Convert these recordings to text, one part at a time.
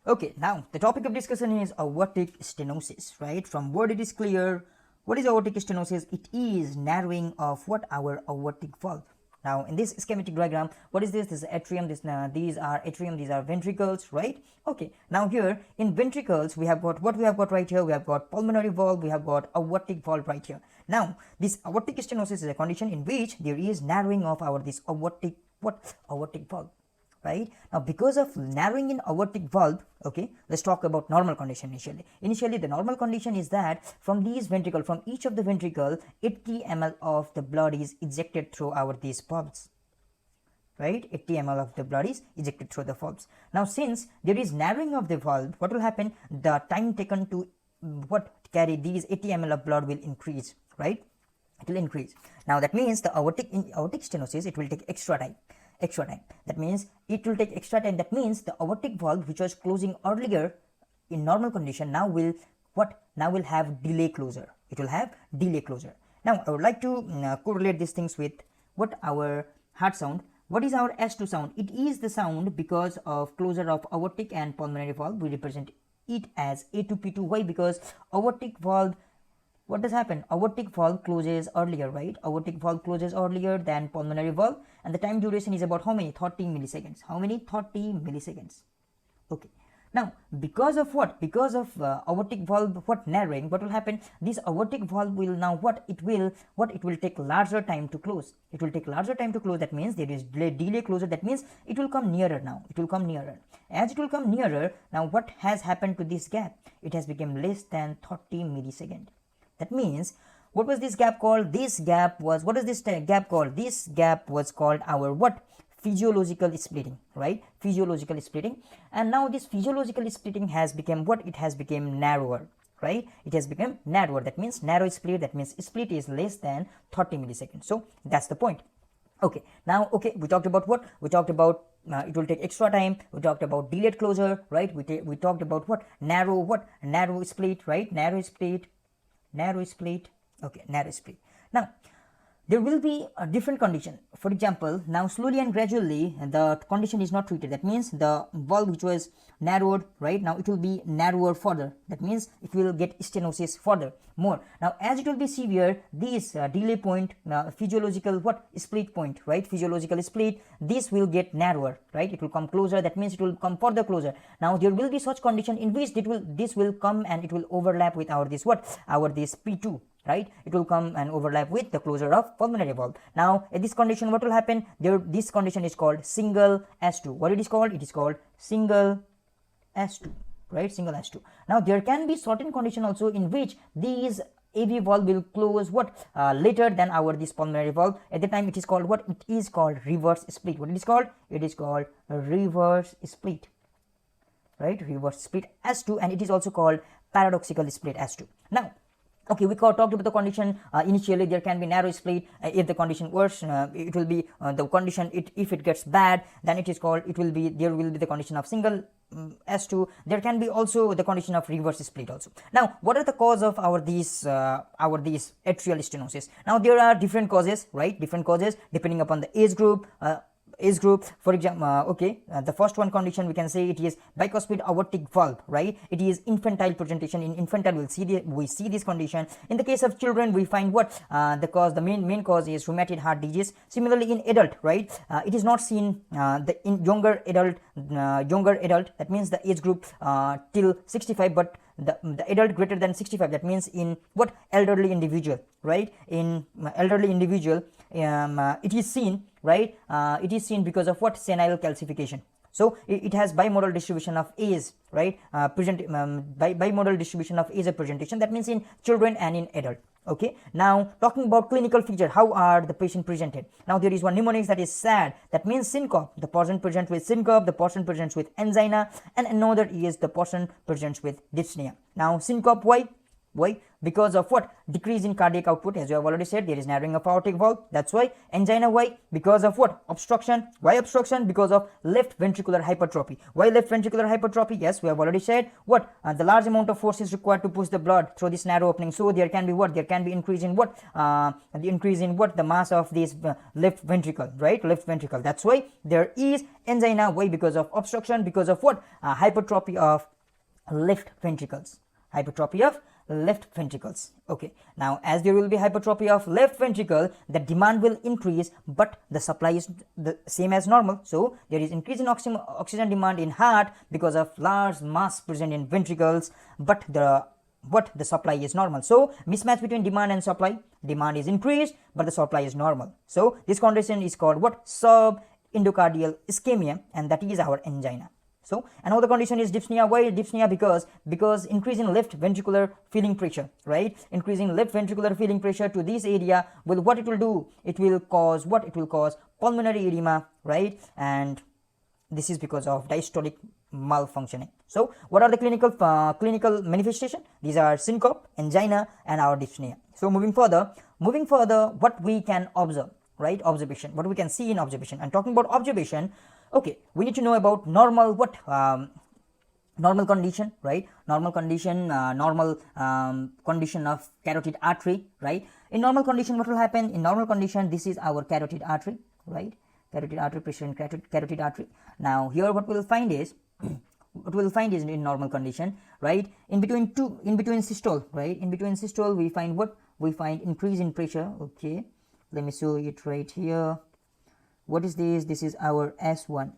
Okay, now the topic of discussion is aortic stenosis, right? From word it is clear. What is aortic stenosis? It is narrowing of what our aortic valve. Now in this schematic diagram, what is this? This is atrium. These are atrium. These are ventricles, right? Okay. Now here in ventricles, we have got what we have got right here. We have got pulmonary valve. We have got aortic valve right here. Now this aortic stenosis is a condition in which there is narrowing of our this aortic valve. Right now, because of narrowing in aortic valve, okay, let's talk about normal condition initially. The normal condition is that from these ventricle, from each of the ventricle, 80 ml of the blood is ejected through these valves, right? 80 ml of the blood is ejected through the valves. Now since there is narrowing of the valve, what will happen? The time taken to carry these 80 ml of blood will increase, right? It will increase. Now that means the aortic stenosis, it will take extra time. That means it will take extra time. That means the aortic valve, which was closing earlier in normal condition, now will have delay closure. It will have delay closure. Now I would like to correlate these things with what our heart sound. What is our S2 sound? It is the sound because of closure of aortic and pulmonary valve. We represent it as A2P2. Why? Because aortic valve, what does happen? Aortic valve closes earlier, right? Aortic valve closes earlier than pulmonary valve, and the time duration is about how many? 30 milliseconds. How many? 30 milliseconds. Okay. Now, because of what? Because of aortic valve narrowing, what will happen? This aortic valve will now it will take larger time to close. It will take larger time to close. That means there is delay closure. That means it will come nearer now. It will come nearer. As it will come nearer, now what has happened to this gap? It has become less than 30 milliseconds. That means, what was this gap called? This gap was, what is this gap called? This gap was called our physiological splitting, right? Physiological splitting. And now this physiological splitting has become what? It has become narrower, right? It has become narrower. That means narrow split. That means split is less than 30 milliseconds. So that's the point. Okay. Now, okay, we talked about what? We talked about it will take extra time. We talked about delayed closure, right? We talked about narrow split, right? Narrow split. Okay, narrow split. Now there will be a different condition. For example, now slowly and gradually the condition is not treated. That means the valve which was narrowed, right, now it will be narrower further. That means it will get stenosis further more. Now as it will be severe, this delay point, physiological split point, right? Physiological split, this will get narrower, right? It will come closer. That means it will come further closer. Now there will be such condition in which this will come and it will overlap with our this P2. Right, it will come and overlap with the closure of pulmonary valve. Now in this condition, what will happen? This condition is called single S2. What it is called? It is called single S2, right? Single S2. Now there can be certain condition also in which these AV valve will close later than this pulmonary valve. At the time it is called what? It is called reverse split. What it is called? It is called reverse split, right? Reverse split S2, and it is also called paradoxical split S2. Now, okay, we talked about the condition. Initially there can be narrow split. If the condition worse, it will be the condition. If it gets bad, then there will be the condition of single S2. There can be also the condition of reverse split also. Now what are the cause of these atrial stenosis? Now there are different causes, right? Different causes depending upon the age group. For example, the first one condition we can say it is bicuspid aortic valve, right? It is infantile presentation. In infantile we see this condition. In the case of children, we find the main cause is rheumatoid heart disease. Similarly in adult, right, it is not seen in younger adult. That means the age group till 65, but the adult greater than 65, that means in elderly individual, right? In elderly individual, it is seen, right? It is seen because of senile calcification. So it has bimodal distribution of age, right? Bimodal distribution of age of presentation. That means in children and in adult. Okay. Now talking about clinical feature, how are the patient presented? Now there is one mnemonics that is SAD. That means syncope. The person presents with syncope. The person presents with angina, and another is the person presents with dyspnea. Now syncope, why? Why? Because of what? Decrease in cardiac output. As you have already said, there is narrowing of aortic valve. That's why angina. Why? Because of what? Obstruction. Why obstruction? Because of left ventricular hypertrophy. Why left ventricular hypertrophy? Yes, we have already said what? The large amount of force is required to push the blood through this narrow opening. So there can be what? There can be increase in what? The increase in what? The mass of this left ventricle, right? Left ventricle. That's why there is angina. Why? Because of obstruction. Because of what? Hypertrophy of left ventricles. Hypertrophy of left ventricles. Okay, now as there will be hypertrophy of left ventricle, the demand will increase, but the supply is the same as normal. So there is increase in oxygen demand in heart because of large mass present in ventricles, but the supply is normal. So mismatch between demand and supply. Demand is increased, but the supply is normal. So this condition is called what? Subendocardial ischemia, and that is our angina. So another condition is dyspnea. Why dyspnea? Because increase in left ventricular filling pressure, right? Increasing left ventricular filling pressure to this area will, what it will do? It will cause what? It will cause pulmonary edema, right? And this is because of diastolic malfunctioning. So what are the clinical manifestation? These are syncope, angina, and our dyspnea. So moving further, what we can observe, right? Observation, what we can see in observation. And talking about observation, okay, we need to know about normal normal condition, right? Normal condition, condition of carotid artery, right? In normal condition, what will happen? In normal condition, this is our carotid artery, right? Carotid artery, pressure in carotid artery. Now here what we will find is in normal condition, right? In between systole, right? In between systole, we find what? We find increase in pressure. Okay, let me show it right here. What is this? This is our S1.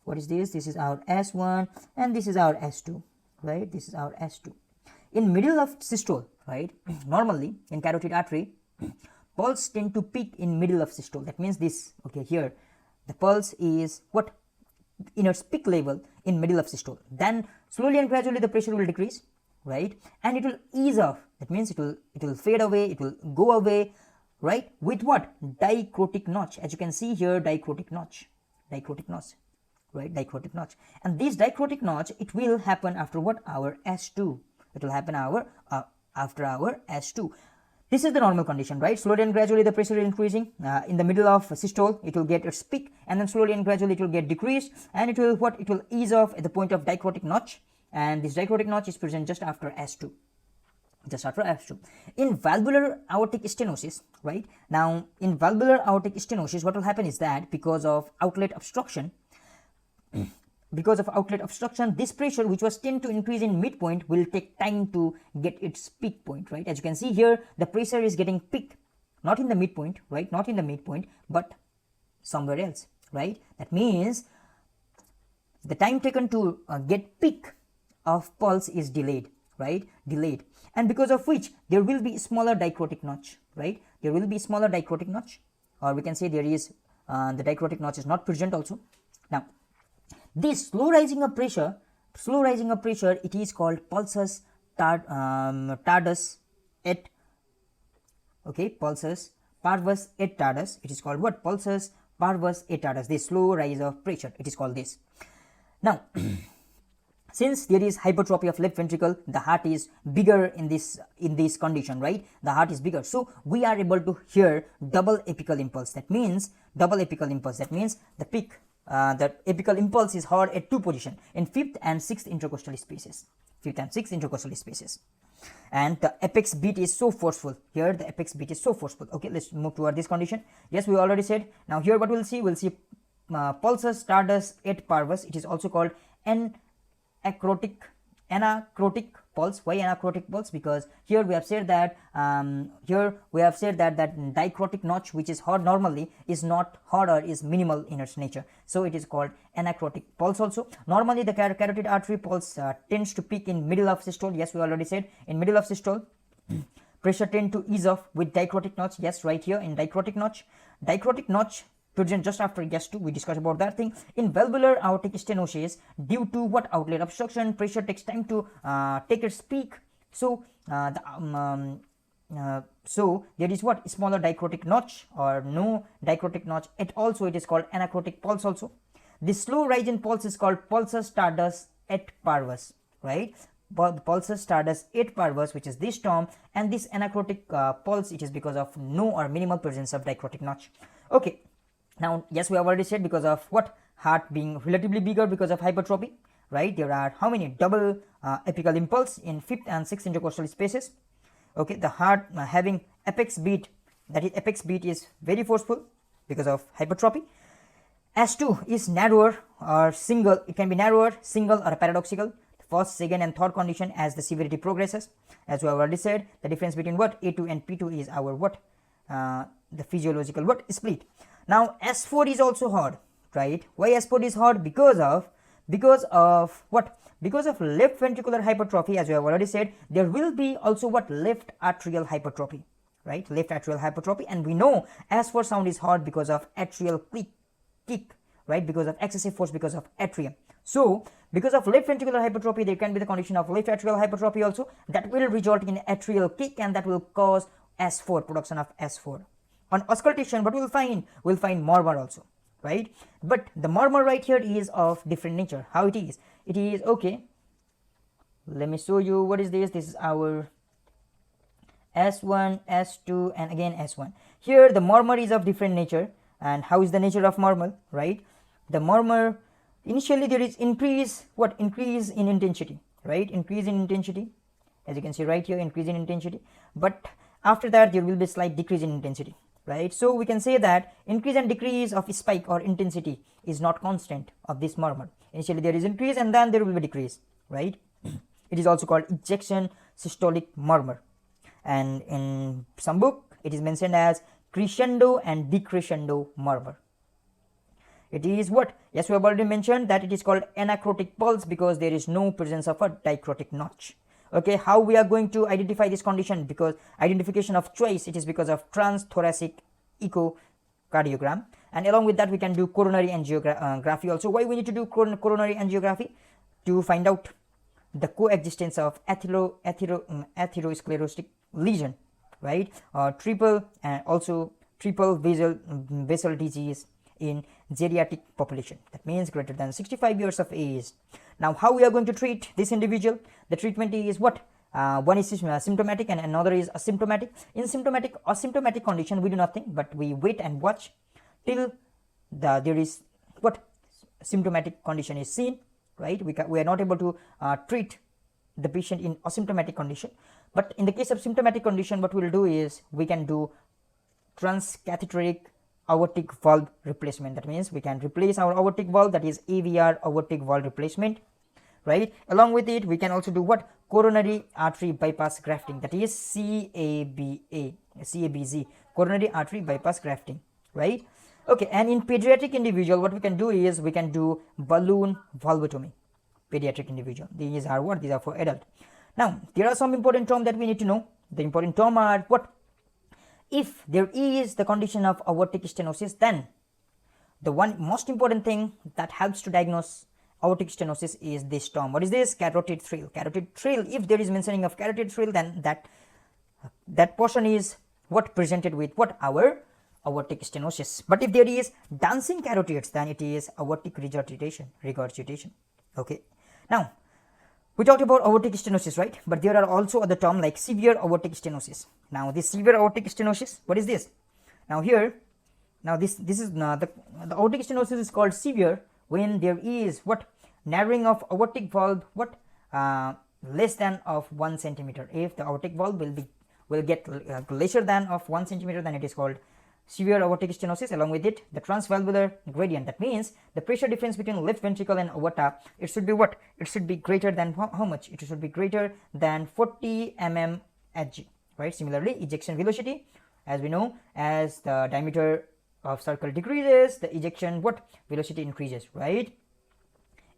What is this? This is our S1, and this is our S2, right? This is our S2. In middle of systole, right? Normally in carotid artery, pulse tend to peak in middle of systole. That means this, okay, here the pulse is what? In its peak level in middle of systole. Then slowly and gradually the pressure will decrease, right? And it will ease off. That means it will fade away, it will go away, right? With what? Dicrotic notch. As you can see here, dicrotic notch, right? Dicrotic notch. And this dicrotic notch, it will happen after what? Our S2. It will happen after our S2. This is the normal condition, right? Slowly and gradually the pressure is increasing. In the middle of systole, it will get its peak, and then slowly and gradually it will get decreased, and it will what? It will ease off at the point of dicrotic notch, and this dicrotic notch is present just after S2. Just after S2. In valvular aortic stenosis, right? Now in valvular aortic stenosis, what will happen is that because of outlet obstruction, this pressure, which was tend to increase in midpoint, will take time to get its peak point, right? As you can see here, the pressure is getting peak, not in the midpoint, right? Not in the midpoint, but somewhere else, right? That means the time taken to get peak of pulse is delayed, right? Delayed. And because of which there will be smaller dicrotic notch, right? There will be smaller dicrotic notch, or we can say there is the dicrotic notch is not present also. Now this slow rising of pressure, it is called pulsus tardus et, okay, pulsus parvus et tardus. It is called what? Pulsus parvus et tardus. This slow rise of pressure, it is called this. Now since there is hypertrophy of left ventricle, the heart is bigger in this condition, right? The heart is bigger, so we are able to hear double apical impulse. That means the peak, the apical impulse is heard at two positions, in 5th and 6th intercostal spaces. And the apex beat is so forceful. Here the apex beat is so forceful. Okay, let's move toward this condition. Yes, we already said. Now here what we'll see pulsus tardus et parvus. It is also called anacrotic pulse. Why anacrotic pulse? Because here we have said that that dicrotic notch, which is heard normally, is not heard or is minimal in its nature, so it is called anacrotic pulse also. Normally the carotid artery pulse tends to peak in middle of systole. Yes, we already said in middle of systole pressure tend to ease off with dicrotic notch. Yes, right here in dicrotic notch present just after S2. We discussed about that thing. In valvular aortic stenosis, due to what? Outlet obstruction, pressure takes time to take its peak. So so there is what? Smaller dicrotic notch or no dicrotic notch at all. So it is called anacrotic pulse also. This slow rise in pulse is called pulsus tardus et parvus, right? pulses start as 8 parvas, which is this term, and this anacrotic pulse, it is because of no or minimal presence of dicrotic notch. Okay, now yes, we have already said because of what, heart being relatively bigger because of hypertrophy, right? There are how many double apical impulse in 5th and 6th intercostal spaces. Okay, the heart having apex beat, that is apex beat is very forceful because of hypertrophy. S2 is narrower or single, it can be narrower, single or paradoxical, first, second and third condition as the severity progresses. As we have already said, the difference between what A2 and P2 is our what, the physiological what split. Now S4 is also hard, right? Why S4 is hard? Because of what, because of left ventricular hypertrophy. As we have already said, there will be also what, left atrial hypertrophy, right? Left atrial hypertrophy, and we know S4 sound is hard because of atrial kick, right? Because of excessive force because of atrium. So because of left ventricular hypertrophy, there can be the condition of left atrial hypertrophy also, that will result in atrial kick, and that will cause S4, production of S4. On auscultation, what we will find? We will find murmur also, right? But the murmur right here is of different nature. How it is? It is, okay, let me show you what is this. This is our S1, S2 and again S1. Here the murmur is of different nature. And how is the nature of murmur, right? The murmur, initially there is increase, what, increase in intensity, right? Increase in intensity, as you can see right here, increase in intensity, but after that there will be slight decrease in intensity, right? So we can say that increase and decrease of spike or intensity is not constant of this murmur. Initially there is increase and then there will be decrease, right? It is also called ejection systolic murmur, and in some book it is mentioned as crescendo and decrescendo murmur. It is what, yes, we have already mentioned that it is called anacrotic pulse because there is no presence of a dicrotic notch. Okay, how we are going to identify this condition? Because identification of choice, it is because of transthoracic echocardiogram, and along with that we can do coronary angiography also. Why we need to do coronary angiography? To find out the coexistence of atherosclerotic lesion, right? Triple and also triple vessel disease in geriatric population, that means greater than 65 years of age. Now how we are going to treat this individual? The treatment is what, one is symptomatic and another is asymptomatic. In asymptomatic condition we do nothing but we wait and watch till there is what, symptomatic condition is seen, right? We are not able to treat the patient in asymptomatic condition. But in the case of symptomatic condition, what we will do is we can do transcatheteric aortic valve replacement. That means we can replace our aortic valve, that is AVR, aortic valve replacement, right? Along with it we can also do what, coronary artery bypass grafting, that is CABZ, coronary artery bypass grafting, right? Okay, and in pediatric individual what we can do is we can do balloon valvotomy. Pediatric individual, these are what, these are for adult. Now there are some important terms that we need to know. The important terms are what, if there is the condition of aortic stenosis, then the one most important thing that helps to diagnose aortic stenosis is this term. What is this? Carotid thrill. Carotid thrill, if there is mentioning of carotid thrill, then that portion is what, presented with what, our aortic stenosis. But if there is dancing carotids, then it is aortic regurgitation. Okay, now we talked about aortic stenosis, right? But there are also other terms like severe aortic stenosis. Now this severe aortic stenosis, what is this? Now here, now this is the aortic stenosis is called severe when there is what, narrowing of aortic valve, what, less than of 1 centimeter. If the aortic valve will get lesser than of 1 centimeter, then it is called severe aortic stenosis. Along with it, the transvalvular gradient, that means the pressure difference between left ventricle and aorta, it should be what, it should be greater than how much? It should be greater than 40 mmHg, right? Similarly, ejection velocity, as we know, as the diameter of circle decreases, the ejection what, velocity increases, right?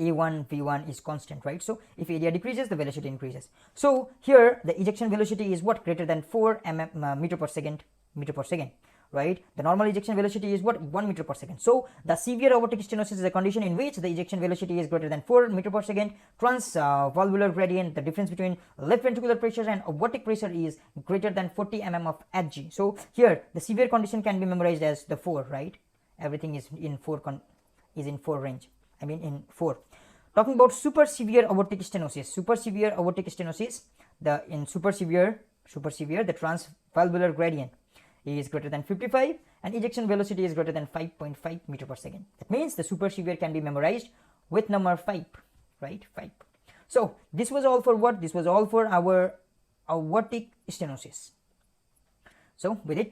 A1 V1 is constant, right? So if area decreases, the velocity increases. So here the ejection velocity is what, greater than 4 meter per second, right? The normal ejection velocity is what, 1 meter per second. So the severe aortic stenosis is a condition in which the ejection velocity is greater than 4 meter per second. Transvalvular gradient, the difference between left ventricular pressure and aortic pressure is greater than 40 mm of Hg. So here the severe condition can be memorized as the 4, right? Everything is in 4 range. I mean in 4. Talking about super severe aortic stenosis. In super severe, the transvalvular gradient is greater than 55 and ejection velocity is greater than 5.5 meter per second. That means the super severe can be memorized with number 5, right? 5. So this was all for what? This was all for our aortic stenosis. So with it,